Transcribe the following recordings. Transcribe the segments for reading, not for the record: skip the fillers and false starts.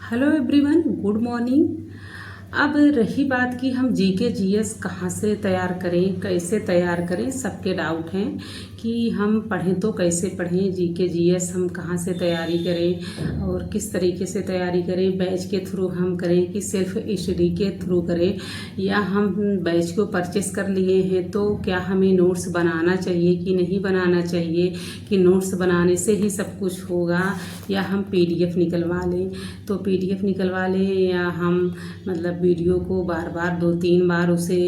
Hello everyone, good morning. अब रही बात कि हम जीके जीएस कहाँ से तैयार करें, कैसे तैयार करें। सबके डाउट हैं कि हम पढ़ें तो कैसे पढ़ें, जीके जीएस हम कहाँ से तैयारी करें और किस तरीके से तैयारी करें। बैच के थ्रू हम करें कि सेल्फ स्टडी के थ्रू करें, या हम बैच को परचेस कर लिए हैं तो क्या हमें नोट्स बनाना चाहिए कि नहीं बनाना चाहिए, कि नोट्स बनाने से ही सब कुछ होगा, या हम पीडीएफ निकलवा लें। तो पीडीएफ निकलवा लें या हम मतलब वीडियो को बार बार 2-3 बार उसे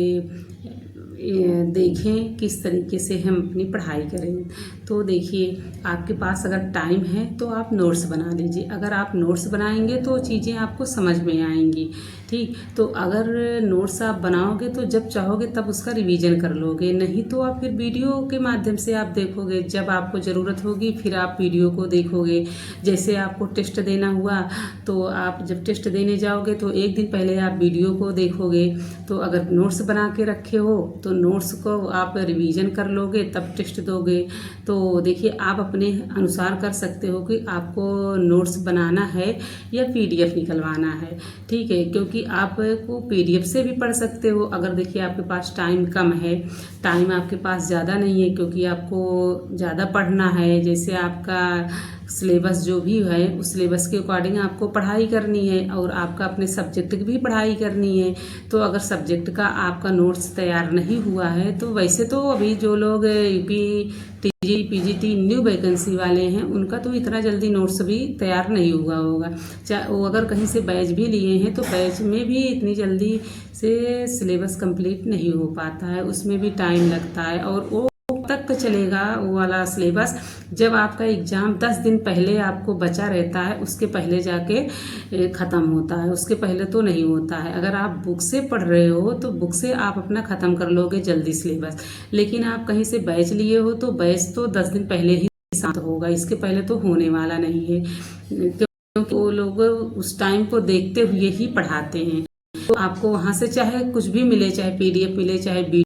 देखें, किस तरीके से हम अपनी पढ़ाई करें। तो देखिए, आपके पास अगर टाइम है तो आप नोट्स बना लीजिए। अगर आप नोट्स बनाएंगे तो चीज़ें आपको समझ में आएंगी। ठीक, तो अगर नोट्स आप बनाओगे तो जब चाहोगे तब उसका रिवीजन कर लोगे, नहीं तो आप फिर वीडियो के माध्यम से आप देखोगे। जब आपको ज़रूरत होगी फिर आप वीडियो को देखोगे। जैसे आपको टेस्ट देना हुआ तो आप जब टेस्ट देने जाओगे तो एक दिन पहले आप वीडियो को देखोगे। तो अगर नोट्स बना के रखे हो तो नोट्स को आप रिवीजन कर लोगे, तब टेस्ट दोगे। तो देखिए, आप अपने अनुसार कर सकते हो कि आपको नोट्स बनाना है या पीडीएफ निकलवाना है। ठीक है, क्योंकि आपको पीडीएफ से भी पढ़ सकते हो। अगर देखिए आपके पास टाइम कम है, टाइम आपके पास ज़्यादा नहीं है क्योंकि आपको ज़्यादा पढ़ना है, जैसे आपका सिलेबस जो भी है उस सिलेबस के अकॉर्डिंग आपको पढ़ाई करनी है और आपका अपने सब्जेक्ट की भी पढ़ाई करनी है। तो अगर सब्जेक्ट का आपका नोट्स तैयार नहीं हुआ है तो वैसे तो अभी जो लोग UP TG PGT new vacancy वाले हैं उनका तो इतना जल्दी नोट्स भी तैयार नहीं हुआ होगा। चाहे वो अगर कहीं से बैच भी लिए हैं तो बैच में भी इतनी जल्दी से सिलेबस कंप्लीट नहीं हो पाता है, उसमें भी टाइम लगता है। और वो तक चलेगा वो वाला सिलेबस जब आपका एग्ज़ाम 10 दिन पहले आपको बचा रहता है, उसके पहले जाके ख़त्म होता है, उसके पहले तो नहीं होता है। अगर आप बुक से पढ़ रहे हो तो बुक से आप अपना ख़त्म कर लोगे जल्दी सिलेबस, लेकिन आप कहीं से बैच लिए हो तो बैच तो 10 दिन पहले ही शांत होगा, इसके पहले तो होने वाला नहीं है, क्योंकि वो लोग उस टाइम को देखते हुए ही पढ़ाते हैं। तो आपको वहाँ से चाहे कुछ भी मिले, चाहे पीडीएफ मिले, चाहे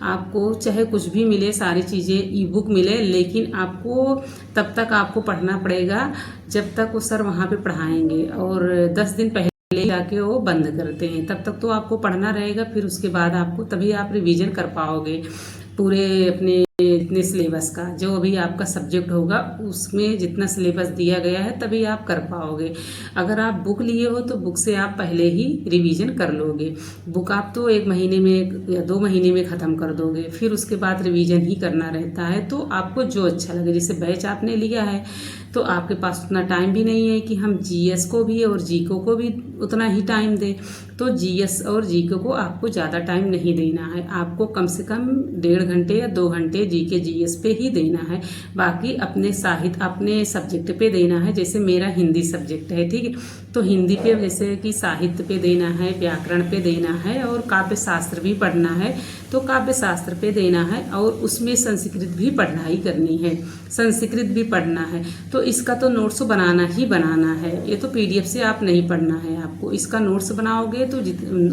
आपको चाहे कुछ भी मिले, सारी चीज़ें ई बुक मिले, लेकिन आपको तब तक आपको पढ़ना पड़ेगा जब तक वो सर वहाँ पे पढ़ाएंगे। और 10 दिन पहले जाके वो बंद करते हैं, तब तक तो आपको पढ़ना रहेगा। फिर उसके बाद आपको तभी आप रिवीजन कर पाओगे पूरे अपने इतने सिलेबस का, जो अभी आपका सब्जेक्ट होगा उसमें जितना सिलेबस दिया गया है तभी आप कर पाओगे। अगर आप बुक लिए हो तो बुक से आप पहले ही रिवीजन कर लोगे। बुक आप तो 1 महीने में या 2 महीने में ख़त्म कर दोगे, फिर उसके बाद रिवीजन ही करना रहता है। तो आपको जो अच्छा लगे, जैसे बैच आपने लिया है तो आपके पास उतना टाइम भी नहीं है कि हम जीएस को भी और जीके को भी उतना ही टाइम दें। तो जीएस और जीके को आपको ज़्यादा टाइम नहीं देना है, आपको कम से कम 1.5 घंटे या 2 घंटे जीके जीएस पे ही देना है। बाकी अपने साहित्य अपने सब्जेक्ट पे देना है। जैसे मेरा हिंदी सब्जेक्ट है, ठीक है, तो हिंदी पे जैसे कि साहित्य पे देना है, व्याकरण पे देना है, और काव्य शास्त्र भी पढ़ना है तो काव्य शास्त्र पे देना है, और उसमें संस्कृत भी पढ़ाई करनी है, संस्कृत भी पढ़ना है। तो इसका तो नोट्स बनाना ही बनाना है, ये तो पीडीएफ से आप नहीं पढ़ना है। आपको इसका नोट्स बनाओगे तो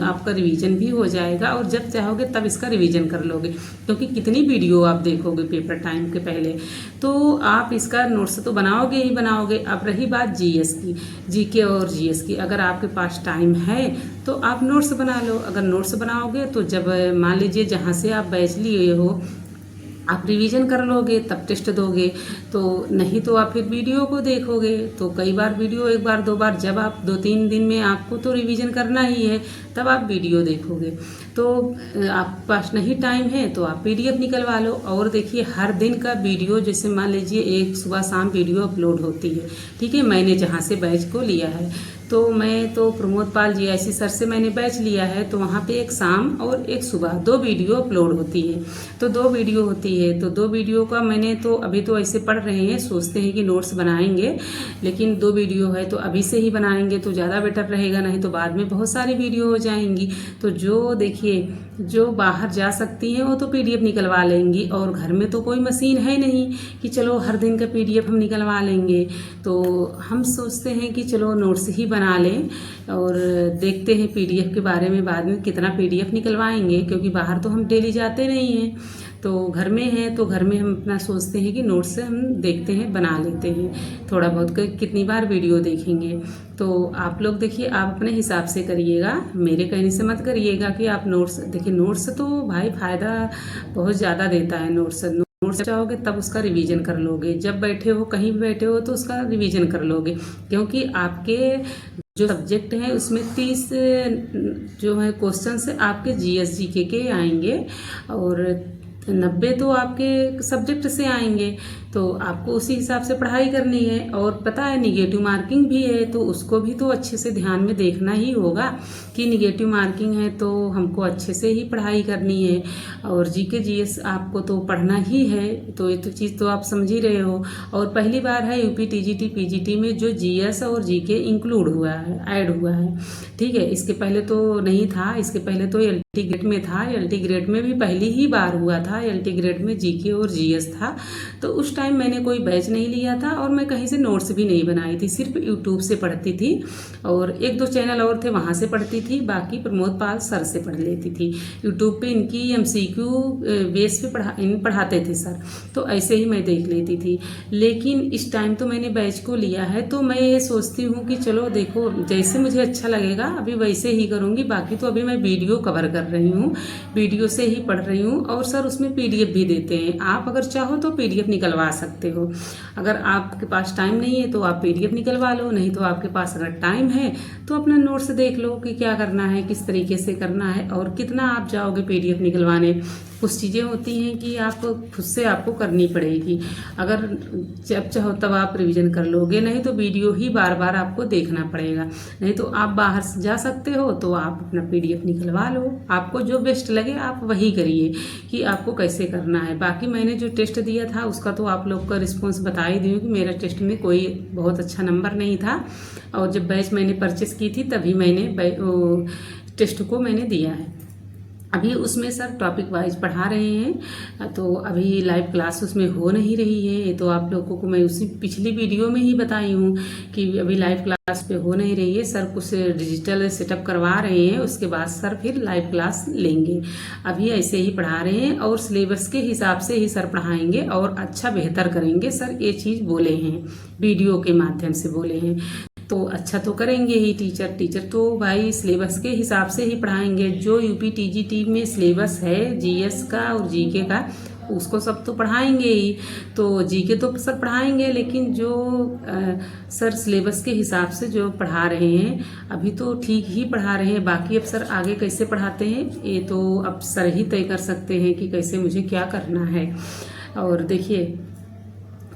आपका रिवीजन भी हो जाएगा, और जब चाहोगे तब इसका रिवीजन कर लोगे, क्योंकि कितनी वीडियो आप देखोगे पेपर टाइम के पहले। तो आप इसका नोट्स तो बनाओगे ही बनाओगे। अब रही बात जीएस की, जीके और जीएस की, अगर आपके पास टाइम है तो आप नोट्स बना लो। अगर नोट्स बनाओगे तो जब मान लीजिए जहाँ से आप बैच लिए हो आप रिवीजन कर लोगे तब टेस्ट दोगे, तो नहीं तो आप फिर वीडियो को देखोगे। तो कई बार वीडियो 1 बार 2 बार, जब आप 2-3 दिन में आपको तो रिवीजन करना ही है तब आप वीडियो देखोगे। तो आपके पास नहीं टाइम है तो आप पीडीएफ निकलवा लो। और देखिए, हर दिन का वीडियो, जैसे मान लीजिए एक सुबह शाम वीडियो अपलोड होती है, ठीक है। मैंने जहाँ से बैच को लिया है तो मैं तो प्रमोद पाल जीआईसी सर से मैंने बैच लिया है, तो वहाँ पे एक शाम और एक सुबह 2 वीडियो अपलोड होती है। तो 2 वीडियो होती है, तो 2 वीडियो का मैंने तो अभी तो ऐसे पढ़ रहे हैं, सोचते हैं कि नोट्स बनाएंगे, लेकिन 2 वीडियो है तो अभी से ही बनाएंगे तो ज़्यादा बेटर रहेगा, नहीं तो बाद में बहुत सारी वीडियो हो जाएंगी। तो जो देखिए, जो बाहर जा सकती हैं वो तो पीडीएफ निकलवा लेंगी, और घर में तो कोई मशीन है नहीं कि चलो हर दिन का पीडीएफ हम निकलवा लेंगे। तो हम सोचते हैं कि चलो नोट्स ही बना लें, और देखते हैं पीडीएफ के बारे में बाद में कितना पीडीएफ निकलवाएंगे, क्योंकि बाहर तो हम डेली जाते नहीं हैं। तो घर में है तो घर में हम अपना सोचते हैं कि नोट्स हम देखते हैं, बना लेते हैं थोड़ा बहुत, कितनी बार वीडियो देखेंगे। तो आप लोग देखिए, आप अपने हिसाब से करिएगा, मेरे कहने से मत करिएगा कि आप नोट्स देखिए। नोट्स तो भाई फ़ायदा बहुत ज़्यादा देता है। नोट्स चाहोगे तब उसका रिवीजन कर लोगे, जब बैठे हो कहीं भी बैठे हो तो उसका रिवीजन कर लोगे, क्योंकि आपके जो सब्जेक्ट हैं उसमें 30 जो है क्वेश्चन से आपके जीएस जीके के आएंगे और 90 तो आपके सब्जेक्ट से आएंगे। तो आपको उसी हिसाब से पढ़ाई करनी है। और पता है निगेटिव मार्किंग भी है, तो उसको भी तो अच्छे से ध्यान में देखना ही होगा कि निगेटिव मार्किंग है तो हमको अच्छे से ही पढ़ाई करनी है। और जीके जीएस आपको तो पढ़ना ही है, तो ये तो चीज़ तो आप समझ ही रहे हो। और पहली बार है यूपी टीजीटी पीजीटी में जो जीएस और जीके इंक्लूड हुआ है, ऐड हुआ है, ठीक है। इसके पहले तो नहीं था, इसके पहले तो एलटी ग्रेड में था। एलटी ग्रेड में भी पहली ही बार हुआ था, एलटी ग्रेड में जीके और जीएस था। तो उस टाइम मैंने कोई बैच नहीं लिया था और मैं कहीं से नोट्स भी नहीं बनाई थी, सिर्फ यूट्यूब से पढ़ती थी और एक दो चैनल और थे वहाँ से पढ़ती थी, बाकी प्रमोद पाल सर से पढ़ लेती थी। यूट्यूब पे इनकी एमसीक्यू बेस पे पढ़ाते थे सर, तो ऐसे ही मैं देख लेती थी। लेकिन इस टाइम तो मैंने बैच को लिया है, तो मैं ये सोचती हूँ कि चलो देखो जैसे मुझे अच्छा लगेगा अभी वैसे ही करूँगी। बाकी तो अभी मैं वीडियो कवर कर रही हूँ, वीडियो से ही पढ़ रही हूँ। और सर उसमें पीडीएफ भी देते हैं, आप अगर चाहो तो पीडीएफ निकलवा सकते हो। अगर आपके पास टाइम नहीं है तो आप पीडीएफ निकलवा लो, नहीं तो आपके पास अगर टाइम है तो अपना नोट्स देख लो कि क्या करना है, किस तरीके से करना है और कितना आप जाओगे पीडीएफ निकलवाने। कुछ चीज़ें होती हैं कि आप खुद से आपको करनी पड़ेगी, अगर जब चाहो तब आप रिवीजन कर लोगे, नहीं तो वीडियो ही बार बार आपको देखना पड़ेगा। नहीं तो आप बाहर से जा सकते हो तो आप अपना पीडीएफ निकलवा लो, आपको जो बेस्ट लगे आप वही करिए कि आपको कैसे करना है। बाकी मैंने जो टेस्ट दिया था उसका तो आप लोग का रिस्पॉन्स बता ही दी हूँ कि मेरा टेस्ट में कोई बहुत अच्छा नंबर नहीं था। और जब बैच मैंने परचेस की थी तभी मैंने टेस्ट को मैंने दिया है। अभी उसमें सर टॉपिक वाइज पढ़ा रहे हैं, तो अभी लाइव क्लास उसमें हो नहीं रही है। ये तो आप लोगों को मैं उसी पिछली वीडियो में ही बताई हूँ कि अभी लाइव क्लास पे हो नहीं रही है। सर कुछ डिजिटल सेटअप करवा रहे हैं, उसके बाद सर फिर लाइव क्लास लेंगे। अभी ऐसे ही पढ़ा रहे हैं और सिलेबस के हिसाब से ही सर पढ़ाएंगे और अच्छा बेहतर करेंगे सर, ये चीज़ बोले हैं, वीडियो के माध्यम से बोले हैं। तो अच्छा तो करेंगे ही टीचर तो भाई सिलेबस के हिसाब से ही पढ़ाएंगे। जो यूपी टीजीटी में सिलेबस है जीएस का और जीके का उसको सब तो पढ़ाएंगे ही। तो जीके तो सर पढ़ाएंगे, लेकिन जो सर सिलेबस के हिसाब से जो पढ़ा रहे हैं अभी तो ठीक ही पढ़ा रहे हैं। बाकी अब सर आगे कैसे पढ़ाते हैं ये तो अब सर ही तय कर सकते हैं कि कैसे मुझे क्या करना है। और देखिए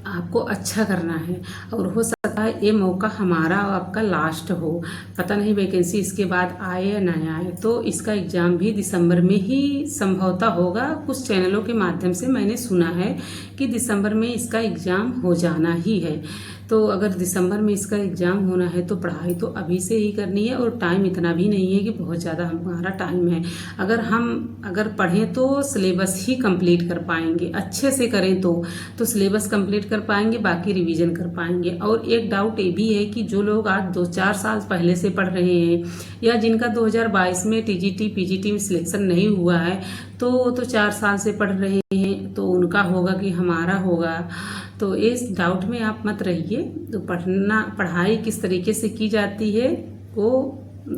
आपको अच्छा करना है और हो सकता है ये मौका हमारा और आपका लास्ट हो, पता नहीं वैकेंसी इसके बाद आए या ना आए। तो इसका एग्ज़ाम भी दिसंबर में ही संभवतः होगा, कुछ चैनलों के माध्यम से मैंने सुना है कि दिसंबर में इसका एग्ज़ाम हो जाना ही है। तो अगर दिसंबर में इसका एग्ज़ाम होना है तो पढ़ाई तो अभी से ही करनी है और टाइम इतना भी नहीं है कि बहुत ज़्यादा हमारा टाइम है। अगर पढ़ें तो सिलेबस ही कंप्लीट कर पाएंगे, अच्छे से करें तो सिलेबस कंप्लीट कर पाएंगे, बाकी रिवीजन कर पाएंगे। और एक डाउट ये भी है कि जो लोग आज 2-4 साल पहले से पढ़ रहे हैं या जिनका 2022 में टीजीटी पीजीटी में सिलेक्शन नहीं हुआ है तो वो तो 4 साल से पढ़ रहे हैं, तो उनका होगा कि हमारा होगा। तो इस डाउट में आप मत रहिए। तो पढ़ाई किस तरीके से की जाती है वो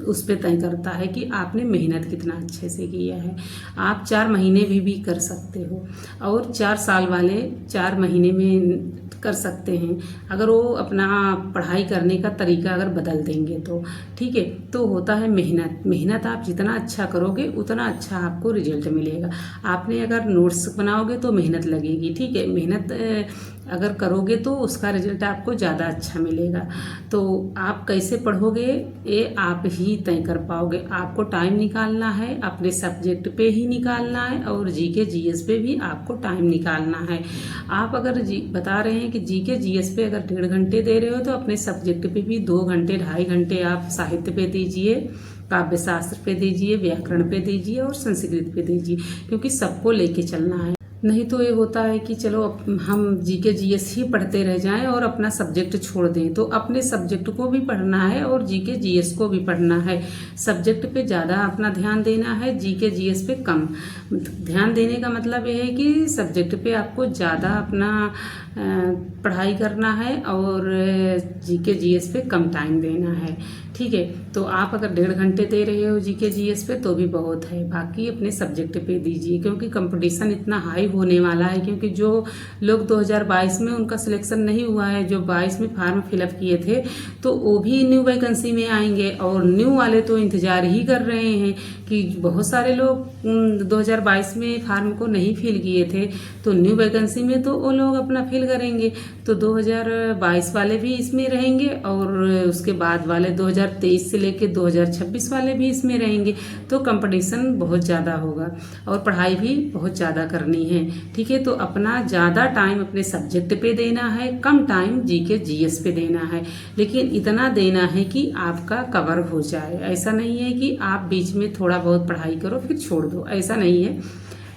उस पर तय करता है कि आपने मेहनत कितना अच्छे से किया है। आप 4 महीने भी कर सकते हो और 4 साल वाले 4 महीने में कर सकते हैं, अगर वो अपना पढ़ाई करने का तरीका अगर बदल देंगे तो ठीक है। तो होता है मेहनत आप जितना अच्छा करोगे उतना अच्छा आपको रिजल्ट मिलेगा। आपने अगर नोट्स बनाओगे तो मेहनत लगेगी, ठीक है, मेहनत अगर करोगे तो उसका रिजल्ट आपको ज़्यादा अच्छा मिलेगा। तो आप कैसे पढ़ोगे ये आप ही तय कर पाओगे। आपको टाइम निकालना है, अपने सब्जेक्ट पे ही निकालना है और जीके जीएस पे भी आपको टाइम निकालना है। आप अगर बता रहे हैं कि जीके जीएस पे अगर 1.5 घंटे दे रहे हो तो अपने सब्जेक्ट पे भी 2 घंटे 2.5 घंटे आप साहित्य पे दीजिए, काव्य शास्त्र पे दीजिए, व्याकरण पे दीजिए और संस्कृत पे दीजिए, क्योंकि सबको लेके चलना है। नहीं तो ये होता है कि चलो हम जीके जीएस ही पढ़ते रह जाएं और अपना सब्जेक्ट छोड़ दें। तो अपने सब्जेक्ट को भी पढ़ना है और जीके जीएस को भी पढ़ना है। सब्जेक्ट पे ज़्यादा अपना ध्यान देना है, जीके जीएस पे कम ध्यान देने का मतलब ये है कि सब्जेक्ट पे आपको ज़्यादा अपना पढ़ाई करना है और जीके जीएस पे कम टाइम देना है। ठीक है, तो आप अगर 1.5 घंटे दे रहे हो जीके जीएस पे तो भी बहुत है, बाकी अपने सब्जेक्ट पे दीजिए, क्योंकि कंपटीशन इतना हाई होने वाला है। क्योंकि जो लोग 2022 में उनका सिलेक्शन नहीं हुआ है, जो 22 में फार्म फिलअप किए थे, तो वो भी न्यू वैकेंसी में आएंगे और न्यू वाले तो इंतज़ार ही कर रहे हैं कि बहुत सारे लोग 2022 में फार्म को नहीं फिल किए थे, तो न्यू वैकेंसी में तो वो लोग अपना फिल करेंगे। तो 2022 वाले भी इसमें रहेंगे और उसके बाद वाले 2023 से लेके 2026 वाले भी इसमें रहेंगे। तो कंपटीशन बहुत ज़्यादा होगा और पढ़ाई भी बहुत ज़्यादा करनी है। ठीक है, तो अपना ज़्यादा टाइम अपने सब्जेक्ट पे देना है, कम टाइम जीके जीएस पे देना है, लेकिन इतना देना है कि आपका कवर हो जाए। ऐसा नहीं है कि आप बीच में थोड़ा बहुत पढ़ाई करो फिर छोड़ दो, ऐसा नहीं है।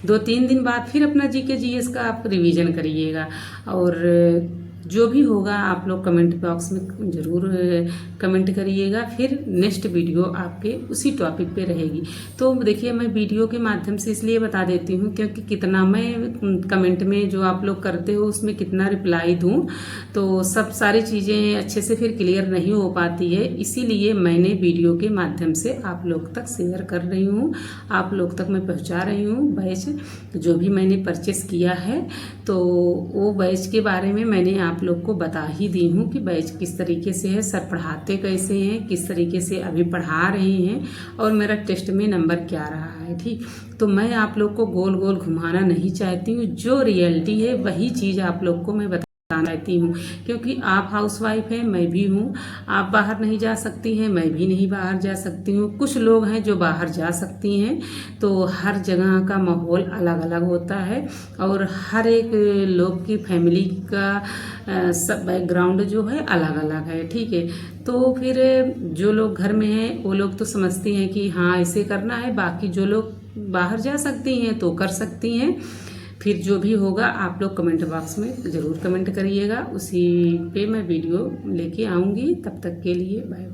2-3 दिन बाद फिर अपना जीके जीएस का आप रिवीजन करिएगा। और जो भी होगा आप लोग कमेंट बॉक्स में ज़रूर कमेंट करिएगा, फिर नेक्स्ट वीडियो आपके उसी टॉपिक पे रहेगी। तो देखिए, मैं वीडियो के माध्यम से इसलिए बता देती हूँ क्योंकि कितना मैं कमेंट में जो आप लोग करते हो उसमें कितना रिप्लाई दूँ, तो सब सारी चीज़ें अच्छे से फिर क्लियर नहीं हो पाती है। इसीलिए मैंने वीडियो के माध्यम से आप लोग तक शेयर कर रही हूँ, आप लोग तक मैं पहुँचा रही हूँ बैच जो भी मैंने परचेस किया है। तो वो बैच के बारे में मैंने आप लोग को बता ही दी हूँ कि बैच किस तरीके से है, सर पढ़ाते कैसे हैं, किस तरीके से अभी पढ़ा रहे हैं और मेरा टेस्ट में नंबर क्या रहा है। ठीक, तो मैं आप लोग को गोल गोल घुमाना नहीं चाहती हूँ, जो रियलिटी है वही चीज़ आप लोग को मैं बताना चाहती हूँ। क्योंकि आप हाउसवाइफ हैं, मैं भी हूँ, आप बाहर नहीं जा सकती हैं, मैं भी नहीं बाहर जा सकती हूँ। कुछ लोग हैं जो बाहर जा सकती हैं, तो हर जगह का माहौल अलग अलग होता है और हर एक लोग की फैमिली का सब बैकग्राउंड जो है अलग अलग है। ठीक है, तो फिर जो लोग घर में हैं वो लोग तो समझती हैं कि हाँ ऐसे करना है, बाकी जो लोग बाहर जा सकती हैं तो कर सकती हैं। फिर जो भी होगा आप लोग कमेंट बॉक्स में ज़रूर कमेंट करिएगा, उसी पे मैं वीडियो लेके आऊँगी। तब तक के लिए बाय।